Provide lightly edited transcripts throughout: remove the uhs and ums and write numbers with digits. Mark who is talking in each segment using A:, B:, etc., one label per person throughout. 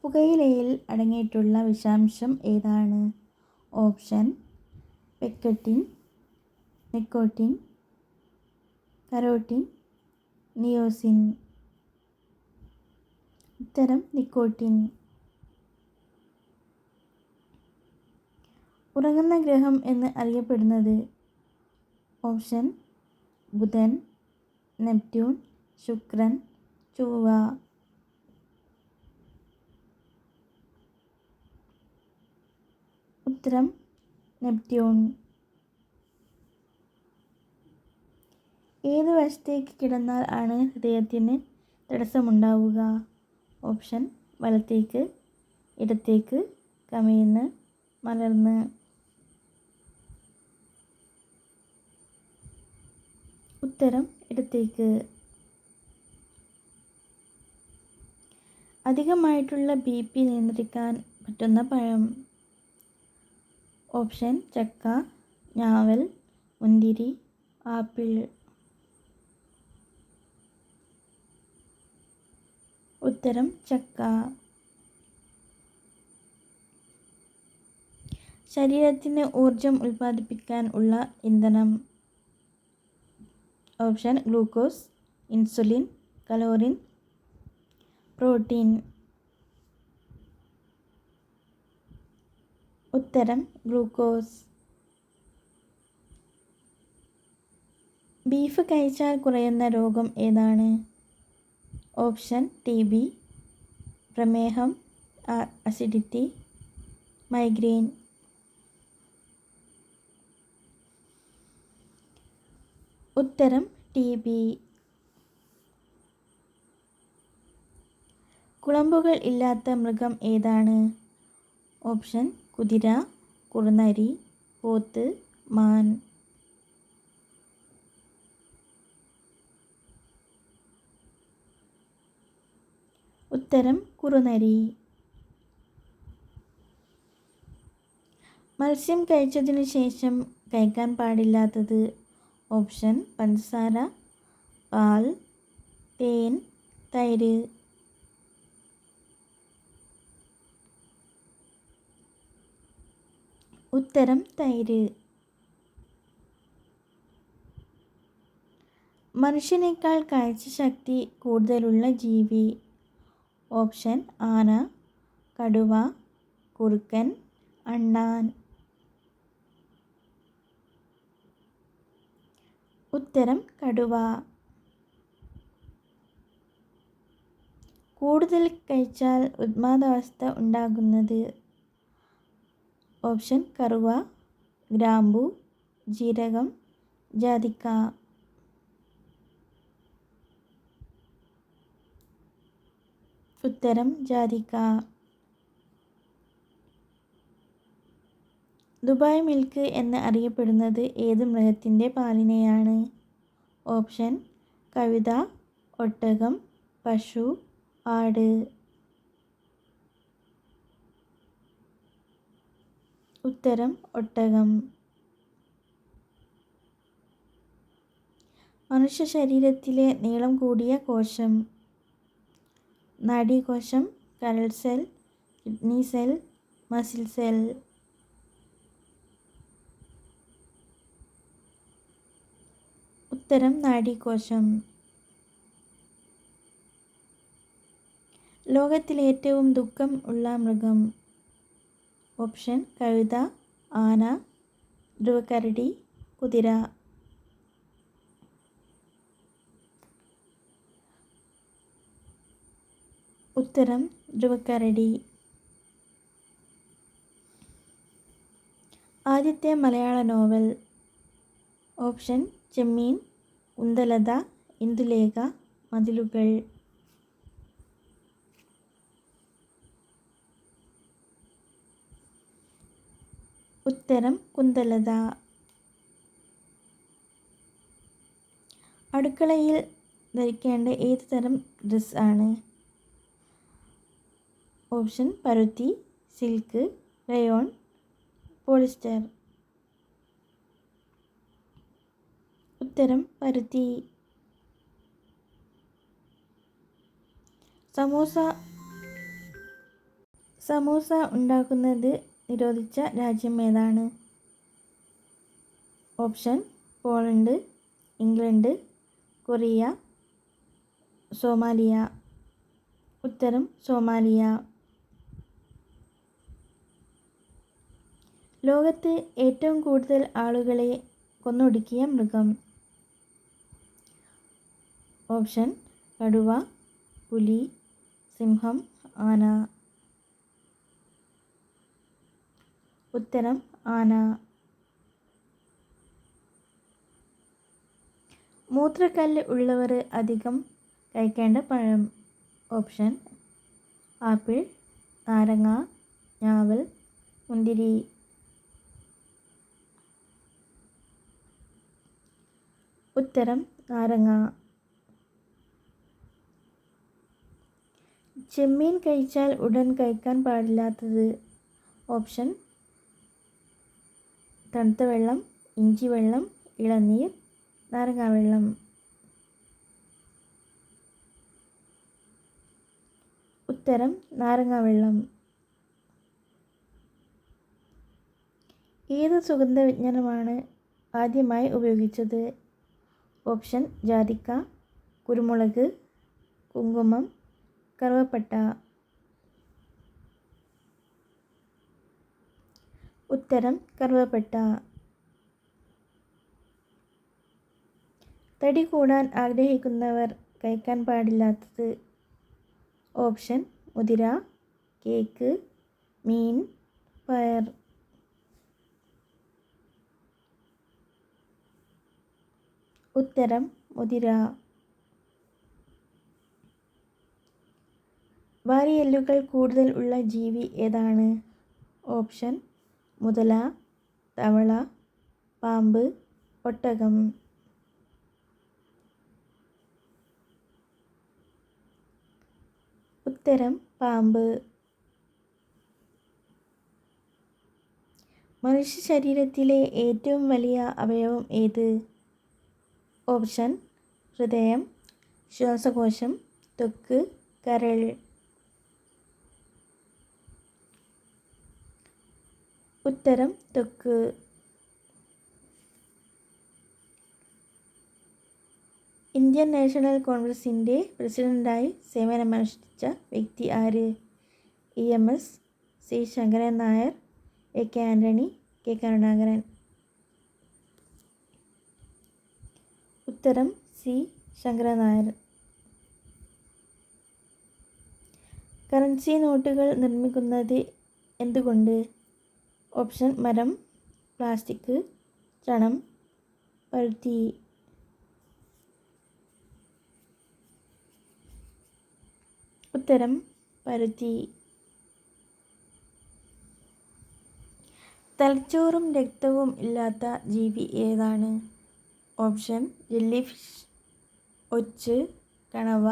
A: പുകയിലയിൽ അടങ്ങിയിട്ടുള്ള വിഷാംശം ഏതാണ്? Option pectin, nicotine, carotene, niacin. ഉത്തരം നിക്കോട്ടിൻ. ഉറങ്ങുന്ന ഗ്രഹം എന്ന് അറിയപ്പെടുന്നത്? ഓപ്ഷൻ ബുധൻ, നെപ്റ്റ്യൂൺ, ശുക്രൻ, ചൊവ്വ. ഉത്തരം നെപ്റ്റ്യൂൺ. ഏത് വശത്തേക്ക് കിടന്നാൽ ആണ് ഹൃദയത്തിന് തടസ്സമുണ്ടാവുക? ഓപ്ഷൻ വലത്തേക്ക്, ഇടത്തേക്ക്, കമിഴ്ന്ന്, മലർന്ന്. ഉത്തരം ഇടത്തേക്ക്. അധികമായിട്ടുള്ള BP നിയന്ത്രിക്കാൻ പറ്റുന്ന പഴം? ഓപ്ഷൻ ചക്ക, ഞാവൽ, മുന്തിരി, ആപ്പിൾ. ഉത്തരം ചക്ക. ശരീരത്തിന് ഊർജം ഉൽപ്പാദിപ്പിക്കാൻ ഉള്ള ഇന്ധനം? ഓപ്ഷൻ ഗ്ലൂക്കോസ്, ഇൻസുലിൻ, കലോറിൻ, പ്രോട്ടീൻ. ഉത്തരം ഗ്ലൂക്കോസ്. ബീഫ് കഴിച്ചാൽ കുറയുന്ന രോഗം ഏതാണ്? ഓപ്ഷൻ TB, പ്രമേഹം, അസിഡിറ്റി, മൈഗ്രെയിൻ. ഉത്തരം TB. കുളമ്പുകൾ ഇല്ലാത്ത മൃഗം ഏതാണ്? ഓപ്ഷൻ കുതിര, കുറുനരി, പോത്ത്, മാൻ. ഉത്തരം കുറുനരി. മത്സ്യം കഴിച്ചതിനു ശേഷം കഴിക്കാൻ പാടില്ലാത്തത്? ഓപ്ഷൻ പഞ്ചസാര, പാൽ, തേൻ, തൈര്. ഉത്തരം തൈര്. മനുഷ്യനേക്കാൾ കാഴ്ചശക്തി കൂടുതലുള്ള ജീവി? ഓപ്ഷൻ ആന, കടുവ, കുറുക്കൻ, അണ്ണാൻ. ഉത്തരം കടുവ. കൂടുതൽ കഴിച്ചാൽ ഉന്മാദാവസ്ഥ ഉണ്ടാകുന്നത്? ഓപ്ഷൻ കറുവ, ഗ്രാമ്പു, ജീരകം, ജാതിക്ക. ഉത്തരം ജാതിക്ക. ദുബായ് മിൽക്ക് എന്ന് അറിയപ്പെടുന്നത് ഏത് മൃഗത്തിൻ്റെ പാലിനെയാണ്? ഓപ്ഷൻ കഴുത, ഒട്ടകം, പശു, ആട്. ഉത്തരം ഒട്ടകം. മനുഷ്യ ശരീരത്തിലെ നീളം കൂടിയ കോശം? നാഡീകോശം, കരൾ cell, kidney cell, muscle cell. ഉത്തരം നാഡീകോശം. ലോകത്തിലെ ഏറ്റവും ദുഃഖം ഉള്ള മൃഗം? ഓപ്ഷൻ കഴുത, ആന, ധ്രുവക്കരടി, കുതിര. ഉത്തരം ധ്രുവക്കരടി. ആദ്യത്തെ മലയാള നോവൽ? ഓപ്ഷൻ ചെമ്മീൻ, കുന്തലത, ഇന്ദുലേഖ, മതിലുകൾ. ഉത്തരം കുന്തലത. അടുക്കളയിൽ ധരിക്കേണ്ട ഏത് തരം ഡ്രസ് ആണ്? ഓപ്ഷൻ പരുത്തി, സിൽക്ക്, റയോൺ, പോളിസ്റ്റർ. ഉത്തരം പരുത്തി. സമോസ സമൂസ ഉണ്ടാക്കുന്നത് നിരോധിച്ച രാജ്യം ഏതാണ്? Option Poland, England, Korea, Somalia. ഉത്തരം സോമാലിയ. ലോകത്ത് ഏറ്റവും കൂടുതൽ ആളുകളെ കൊന്നൊടുക്കിയ മൃഗം? ഓപ്ഷൻ കടുവ, പുലി, സിംഹം, ആന. ഉത്തരം ആന. മൂത്രക്കല്ല് ഉള്ളവർ അധികം കഴിക്കേണ്ട പഴം? ഓപ്ഷൻ ആപ്പിൾ, നാരങ്ങ, ഞാവൽ, മുന്തിരി. ഉത്തരം നാരങ്ങ. ചെമ്മീൻ കഴിച്ചാൽ ഉടൻ കഴിക്കാൻ പാടില്ലാത്തത്? ഓപ്ഷൻ തണുത്ത വെള്ളം, ഇഞ്ചി വെള്ളം, ഇളനീർ, നാരങ്ങാ വെള്ളം. ഉത്തരം നാരങ്ങാ വെള്ളം. ഏത് സുഗന്ധവ്യഞ്ജനമാണ് ആദ്യമായി ഉപയോഗിച്ചത്? ഓപ്ഷൻ ജാതിക്ക, കുരുമുളക്, കുങ്കുമം, കറുവപ്പട്ട. ഉത്തരം കറുവപ്പട്ട. തടി കൂടാൻ ആഗ്രഹിക്കുന്നവർ കഴിക്കാൻ പാടില്ലാത്തത്? ഓപ്ഷൻ മുതിര, കേക്ക്, മീൻ, പയർ. ഉത്തരം മുതിര. വാരിയെല്ലുകൾ കൂടുതൽ ഉള്ള ജീവി ഏതാണ്? ഓപ്ഷൻ മുതല, തവള, പാമ്പ്, ഒട്ടകം. ഉത്തരം പാമ്പ്. മനുഷ്യ ശരീരത്തിലെ ഏറ്റവും വലിയ അവയവം ഏത്? ഓപ്ഷൻ ഹൃദയം, ശ്വാസകോശം, ത്വക്ക്, കരൾ. ഉത്തരം ത്വക്ക്. ഇന്ത്യൻ നാഷണൽ കോൺഗ്രസിൻ്റെ പ്രസിഡന്റായി സേവനമനുഷ്ഠിച്ച വ്യക്തി ആര്? EMS, C Sankaran Nair, AK Antony, K Karunakaran. ഉത്തരം സി ശങ്കരൻ നായർ. കറൻസി നോട്ടുകൾ നിർമ്മിക്കുന്നത് എന്തുകൊണ്ട്? ഓപ്ഷൻ മരം, പ്ലാസ്റ്റിക്, ചണം, പരുത്തി. ഉത്തരം പരുത്തി. തലച്ചോറും രക്തവും ഇല്ലാത്ത ജീവി ഏതാണ്? ഓപ്ഷൻ ജെല്ലി ഫിഷ്, ഒച്ച്, കണവ,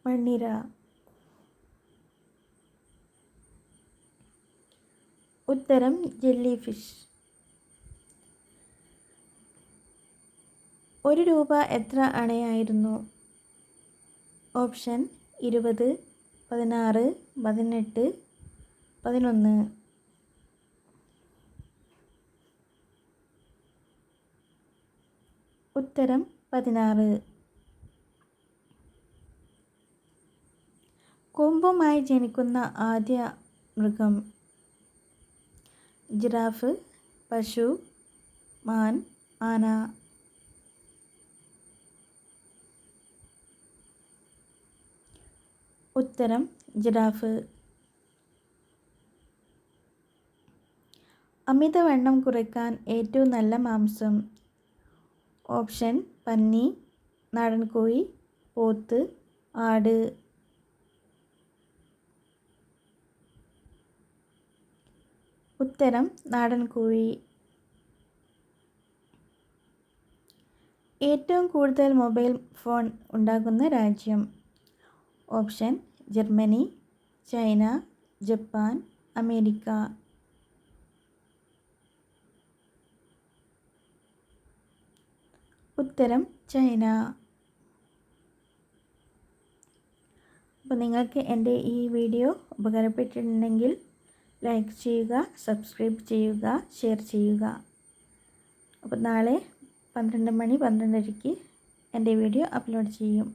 A: മണ്ണിര. ഉത്തരം ജെല്ലി ഫിഷ്. 1 രൂപ എത്ര അണയായിരുന്നു? ഓപ്ഷൻ 20, 16, 18, 11. ഉത്തരം 16. കൊമ്പുമായി ജനിക്കുന്ന ആദ്യ മൃഗം? ജിറാഫ്, പശു, മാൻ, ആന. ഉത്തരം ജിറാഫ്. അമിതവണ്ണം കുറയ്ക്കാൻ ഏറ്റവും നല്ല മാംസം? ഓപ്ഷൻ പന്നി, നാടൻ കോഴി, പോത്ത്, ആട്. ഉത്തരം നാടൻ കോഴി. ഏറ്റവും കൂടുതൽ മൊബൈൽ ഫോൺ ഉണ്ടാക്കുന്ന രാജ്യം? Option Germany, China, Japan, America. ഉത്തരം ചൈന. അപ്പോൾ നിങ്ങൾക്ക് എൻ്റെ ഈ വീഡിയോ ഉപകാരപ്പെട്ടിട്ടുണ്ടെങ്കിൽ ലൈക്ക് ചെയ്യുക, സബ്സ്ക്രൈബ് ചെയ്യുക, ഷെയർ ചെയ്യുക. അപ്പോൾ നാളെ 12 മണി 12:30ക്ക് എൻ്റെ വീഡിയോ അപ്ലോഡ് ചെയ്യും.